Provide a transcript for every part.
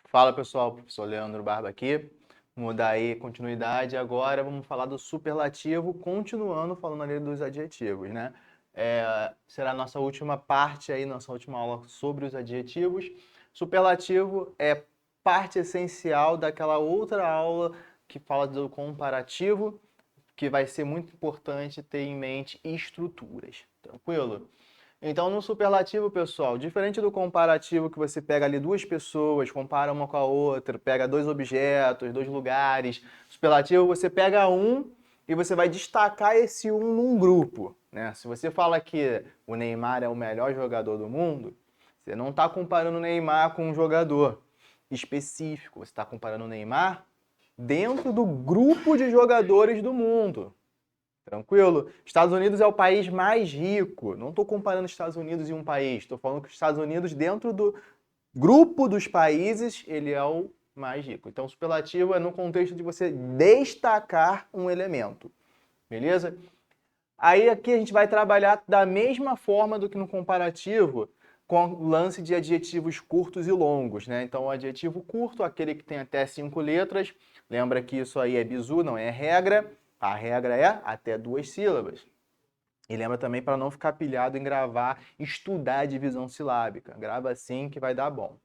Fala pessoal, professor Leandro Barba aqui. Vamos dar aí continuidade agora, vamos falar do superlativo, continuando falando ali dos adjetivos, né? Será a nossa última parte aí, nossa última aula sobre os adjetivos. Superlativo é parte essencial daquela outra aula que fala do comparativo, que vai ser muito importante ter em mente estruturas, tranquilo? Então, no superlativo, pessoal, diferente do comparativo que você pega ali duas pessoas, compara uma com a outra, pega dois objetos, dois lugares. Superlativo, você pega um e você vai destacar esse um num grupo, né? Se você fala que o Neymar é o melhor jogador do mundo, você não está comparando o Neymar com um jogador específico, você está comparando o Neymar dentro do grupo de jogadores do mundo. Tranquilo? Estados Unidos é o país mais rico. Não estou comparando Estados Unidos e um país. Estou falando que os Estados Unidos, dentro do grupo dos países, ele é o mais rico. Então, superlativo é no contexto de você destacar um elemento. Beleza? Aí aqui a gente vai trabalhar da mesma forma do que no comparativo, com o lance de adjetivos curtos e longos, né? Então, o adjetivo curto, aquele que tem até 5 letras. Lembra que isso aí é bizu, não é regra. A regra é até 2 sílabas. E lembra também para não ficar pilhado em gravar, estudar a divisão silábica. Grava assim que vai dar bom.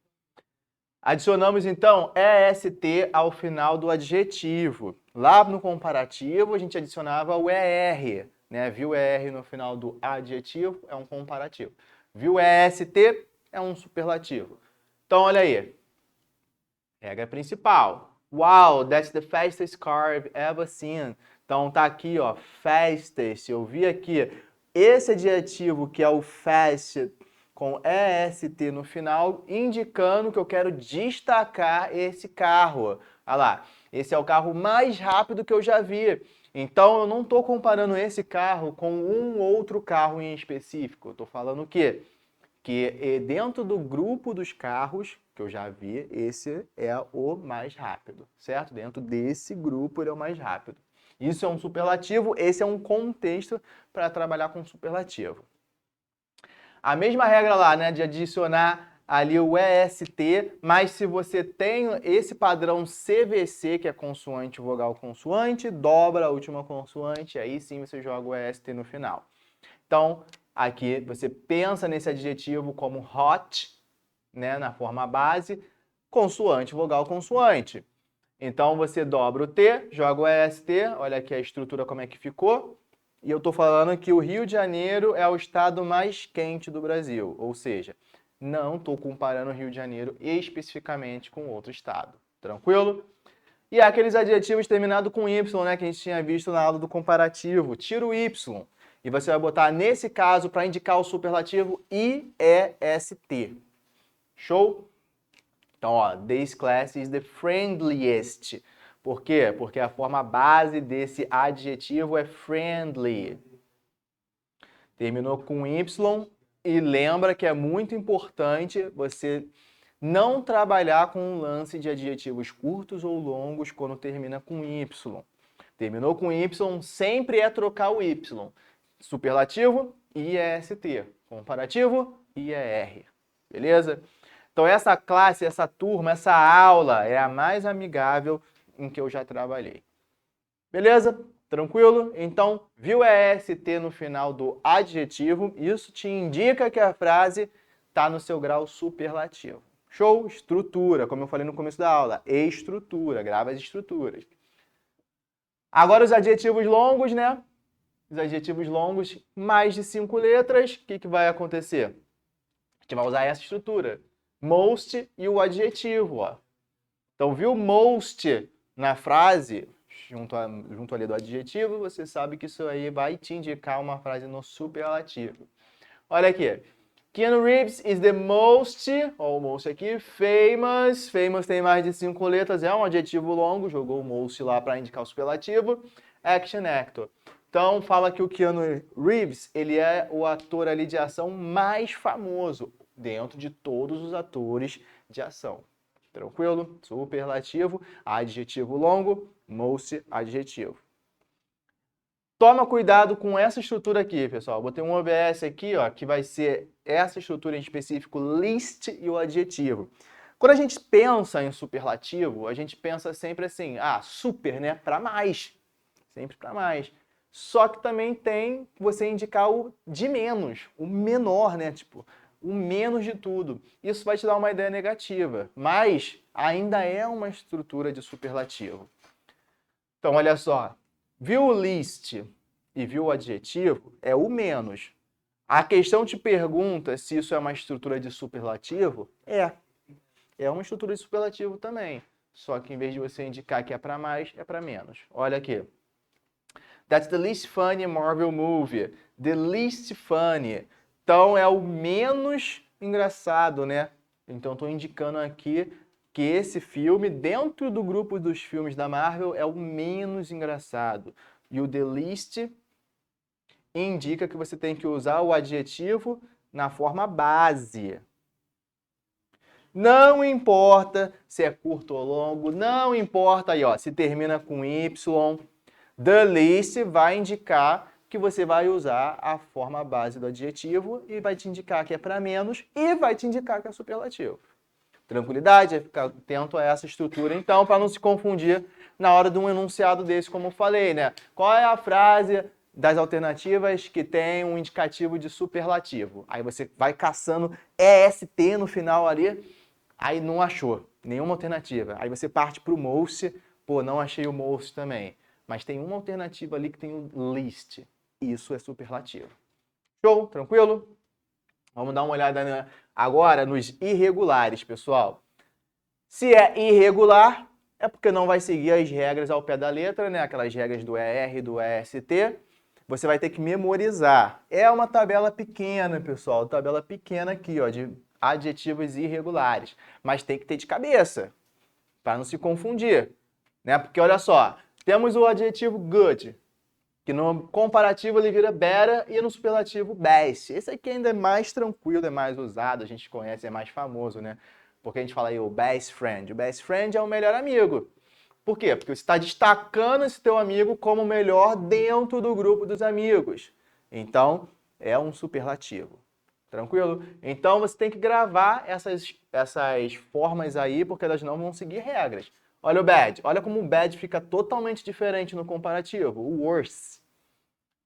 Adicionamos então EST ao final do adjetivo. Lá no comparativo a gente adicionava o ER, né? Viu ER no final do adjetivo é um comparativo. Viu EST é um superlativo. Então olha aí. Regra principal. Wow, that's the fastest car I've ever seen. Então tá aqui, ó, fastest. Eu vi aqui esse adjetivo que é o fast com EST no final, indicando que eu quero destacar esse carro. Olha lá, esse é o carro mais rápido que eu já vi. Então eu não estou comparando esse carro com um outro carro em específico. Eu estou falando o quê? Que dentro do grupo dos carros que eu já vi, esse é o mais rápido, certo? Dentro desse grupo ele é o mais rápido. Isso é um superlativo, esse é um contexto para trabalhar com superlativo. A mesma regra lá, né, de adicionar ali o EST, mas se você tem esse padrão CVC, que é consoante, vogal, consoante, dobra a última consoante, aí sim você joga o EST no final. Então, aqui você pensa nesse adjetivo como hot, né, na forma base, consoante, vogal, consoante. Então você dobra o T, joga o EST, olha aqui a estrutura como é que ficou. E eu estou falando que o Rio de Janeiro é o estado mais quente do Brasil, ou seja, não estou comparando o Rio de Janeiro especificamente com outro estado. Tranquilo? E aqueles adjetivos terminados com Y, né, que a gente tinha visto na aula do comparativo. Tira o Y. E você vai botar, nesse caso, para indicar o superlativo, IEST. Show? Então, ó, this class is the friendliest. Por quê? Porque a forma base desse adjetivo é friendly. Terminou com Y e lembra que é muito importante você não trabalhar com um lance de adjetivos curtos ou longos quando termina com Y. Terminou com Y, sempre é trocar o Y. Superlativo, IEST. Comparativo, IER. Beleza? Então essa classe, essa turma, essa aula é a mais amigável em que eu já trabalhei. Beleza? Tranquilo? Então, viu EST no final do adjetivo, isso te indica que a frase está no seu grau superlativo. Show? Estrutura, como eu falei no começo da aula. Estrutura, grava as estruturas. Agora os adjetivos longos, né? Os adjetivos longos, mais de 5 letras, o que vai acontecer? A gente vai usar essa estrutura. Most e o adjetivo, ó. Então, viu most na frase, junto ali do adjetivo, você sabe que isso aí vai te indicar uma frase no superlativo. Olha aqui. Keanu Reeves is the most, ó, o most aqui, famous. Famous tem mais de 5 letras, é um adjetivo longo, jogou o most lá para indicar o superlativo. Action actor. Então, fala que o Keanu Reeves, ele é o ator ali de ação mais famoso dentro de todos os atores de ação. Tranquilo? Superlativo, adjetivo longo, most, adjetivo. Toma cuidado com essa estrutura aqui, pessoal. Botei um OBS aqui, ó, que vai ser essa estrutura em específico, list e o adjetivo. Quando a gente pensa em superlativo, a gente pensa sempre assim, super, né? Para mais. Sempre para mais. Só que também tem você indicar o de menos, o menor, né? Tipo, o menos de tudo. Isso vai te dar uma ideia negativa, mas ainda é uma estrutura de superlativo. Então, olha só. Viu o least e viu o adjetivo? É o menos. A questão te pergunta se isso é uma estrutura de superlativo? É uma estrutura de superlativo também. Só que em vez de você indicar que é para mais, é para menos. Olha aqui. That's the least funny Marvel movie. The least funny. Então é o menos engraçado, né? Então estou indicando aqui que esse filme, dentro do grupo dos filmes da Marvel, é o menos engraçado. E o the least indica que você tem que usar o adjetivo na forma base. Não importa se é curto ou longo, não importa aí, ó, se termina com Y, the least vai indicar que você vai usar a forma base do adjetivo e vai te indicar que é para menos e vai te indicar que é superlativo. Tranquilidade, é ficar atento a essa estrutura, então, para não se confundir na hora de um enunciado desse, como eu falei, né? Qual é a frase das alternativas que tem um indicativo de superlativo? Aí você vai caçando EST no final ali, aí não achou nenhuma alternativa. Aí você parte para o most, não achei o most também. Mas tem uma alternativa ali que tem o least. Isso é superlativo. Show? Tranquilo? Vamos dar uma olhada agora nos irregulares, pessoal. Se é irregular, é porque não vai seguir as regras ao pé da letra, né? Aquelas regras do ER, do EST. Você vai ter que memorizar. É uma tabela pequena, pessoal. Tabela pequena aqui, ó, de adjetivos irregulares. Mas tem que ter de cabeça, para não se confundir, né? Porque olha só, temos o adjetivo good, que no comparativo ele vira better e no superlativo best. Esse aqui ainda é mais tranquilo, é mais usado, a gente conhece, é mais famoso, né? Porque a gente fala aí o best friend. O best friend é o melhor amigo. Por quê? Porque você está destacando esse teu amigo como o melhor dentro do grupo dos amigos. Então, é um superlativo. Tranquilo? Então, você tem que gravar essas formas aí, porque elas não vão seguir regras. Olha o bad. Olha como o bad fica totalmente diferente no comparativo. O worse.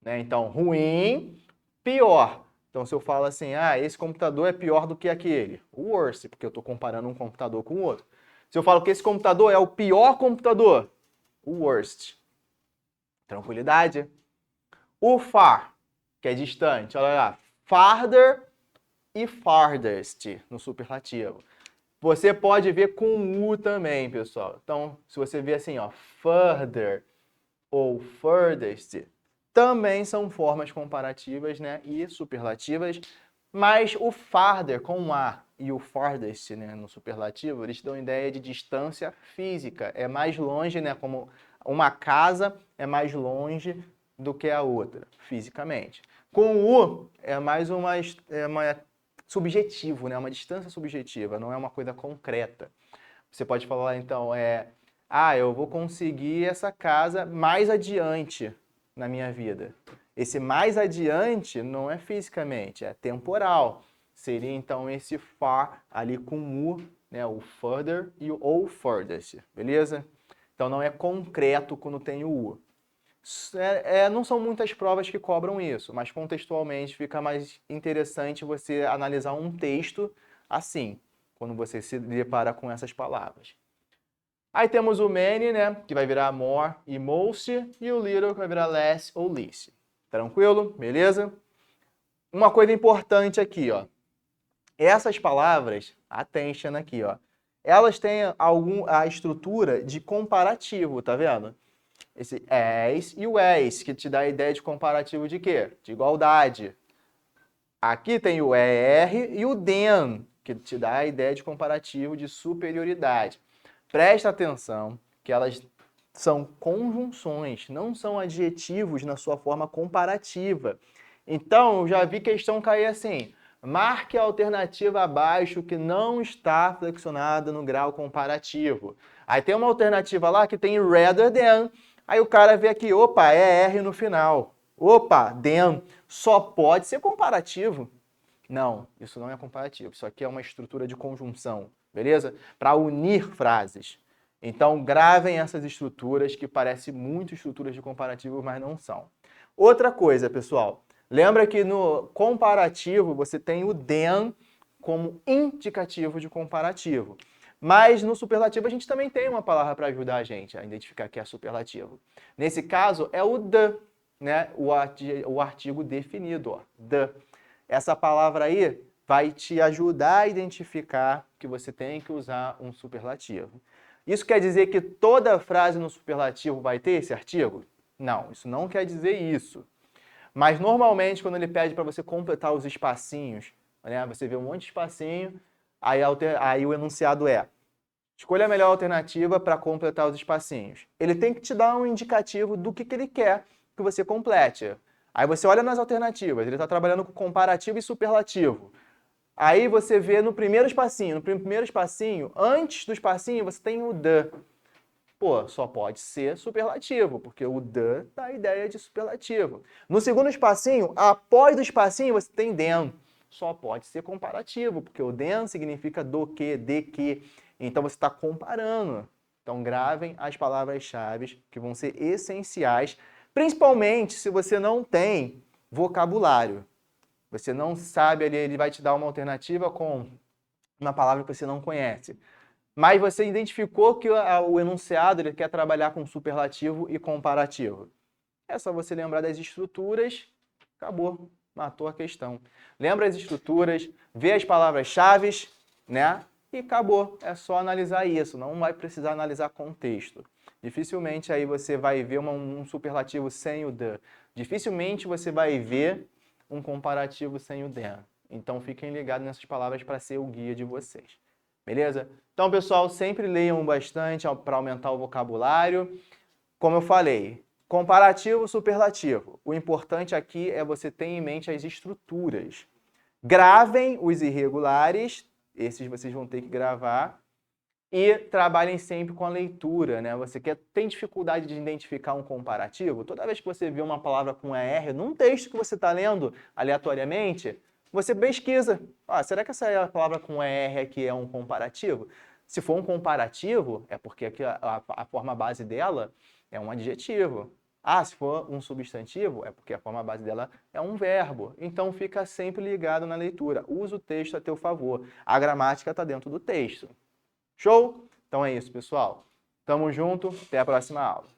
Né? Então, ruim, pior. Então, se eu falo assim, esse computador é pior do que aquele. O worse, porque eu estou comparando um computador com o outro. Se eu falo que esse computador é o pior computador, o worst. Tranquilidade? O far, que é distante. Olha lá. Farther e farthest no superlativo. Você pode ver com U também, pessoal. Então, se você vê assim, ó, further ou furthest, também são formas comparativas, né, e superlativas, mas o farther com A e o farthest, né, no superlativo, eles dão ideia de distância física. É mais longe, né, como uma casa é mais longe do que a outra, fisicamente. Com o U, é mais uma subjetivo, né, uma distância subjetiva, não é uma coisa concreta. Você pode falar, então, eu vou conseguir essa casa mais adiante na minha vida. Esse mais adiante não é fisicamente, é temporal. Seria, então, esse far ali com U, né, o further e o ou furthest, beleza? Então, não é concreto quando tem o U. Não são muitas provas que cobram isso, mas contextualmente fica mais interessante você analisar um texto assim, quando você se depara com essas palavras. Aí temos o many, né, que vai virar more e most, e o little, que vai virar less ou least. Tranquilo? Beleza? Uma coisa importante aqui, ó. Essas palavras, attention aqui, ó, elas têm a estrutura de comparativo, tá vendo? Esse as e o as, que te dá a ideia de comparativo de quê? De igualdade. Aqui tem o er e o than, que te dá a ideia de comparativo de superioridade. Presta atenção que elas são conjunções, não são adjetivos na sua forma comparativa. Então, eu já vi questão cair assim: marque a alternativa abaixo que não está flexionada no grau comparativo. Aí tem uma alternativa lá que tem rather than. Aí o cara vê aqui, opa, é R no final. Opa, than. Só pode ser comparativo. Não, isso não é comparativo. Isso aqui é uma estrutura de conjunção. beleza? Para unir frases. Então, gravem essas estruturas que parecem muito estruturas de comparativo, mas não são. Outra coisa, pessoal, lembra que no comparativo você tem o than como indicativo de comparativo. Mas no superlativo a gente também tem uma palavra para ajudar a gente a identificar que é superlativo. Nesse caso é o the, né? O artigo definido, ó, the. Essa palavra aí vai te ajudar a identificar que você tem que usar um superlativo. Isso quer dizer que toda frase no superlativo vai ter esse artigo? Não, isso não quer dizer isso. Mas normalmente quando ele pede para você completar os espacinhos, né, você vê um monte de espacinho, aí o enunciado é: escolha a melhor alternativa para completar os espacinhos. Ele tem que te dar um indicativo do que ele quer que você complete. Aí você olha nas alternativas, ele está trabalhando com comparativo e superlativo. Aí você vê no primeiro espacinho, antes do espacinho, você tem o the. Pô, só pode ser superlativo, porque o the dá a ideia de superlativo. No segundo espacinho, após do espacinho, você tem than. Só pode ser comparativo, porque o than significa do que, de que. Então você está comparando. Então gravem as palavras-chave que vão ser essenciais, principalmente se você não tem vocabulário. Você não sabe ali, ele vai te dar uma alternativa com uma palavra que você não conhece. Mas você identificou que o enunciado ele quer trabalhar com superlativo e comparativo. É só você lembrar das estruturas, acabou, matou a questão. Lembra as estruturas, vê as palavras-chave, né? E acabou. É só analisar isso, não vai precisar analisar contexto. Dificilmente aí você vai ver um superlativo sem o the. Dificilmente você vai ver um comparativo sem o than. Então fiquem ligados nessas palavras para ser o guia de vocês. Beleza? Então, pessoal, sempre leiam bastante para aumentar o vocabulário. Como eu falei, comparativo, superlativo. O importante aqui é você ter em mente as estruturas. Gravem os irregulares, esses vocês vão ter que gravar, e trabalhem sempre com a leitura, né? Você tem dificuldade de identificar um comparativo? Toda vez que você vê uma palavra com ER num texto que você está lendo aleatoriamente, você pesquisa. Será que essa palavra com ER aqui é um comparativo? Se for um comparativo, é porque aqui a forma base dela é um adjetivo. Se for um substantivo, é porque a forma base dela é um verbo. Então, fica sempre ligado na leitura. Usa o texto a teu favor. A gramática está dentro do texto. Show? Então é isso, pessoal. Tamo junto. Até a próxima aula.